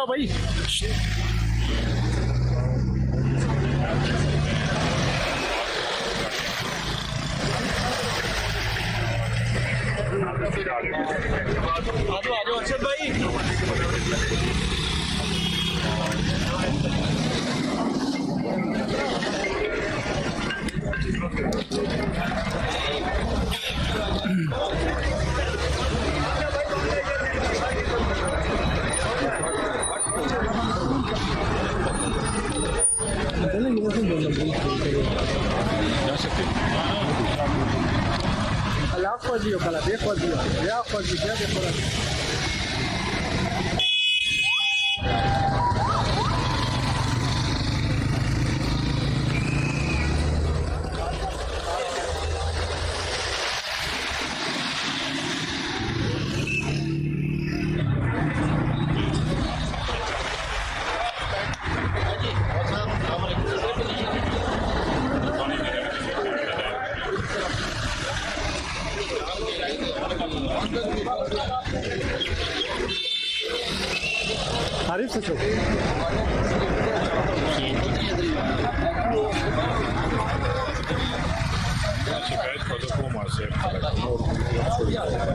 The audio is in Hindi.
जाओ भाई। आ जाओ अर्षद भाई। Al agua dio, para viejo dio, ya agua dio, ya de por aquí. Arif से चलो शिकायत को तो मार से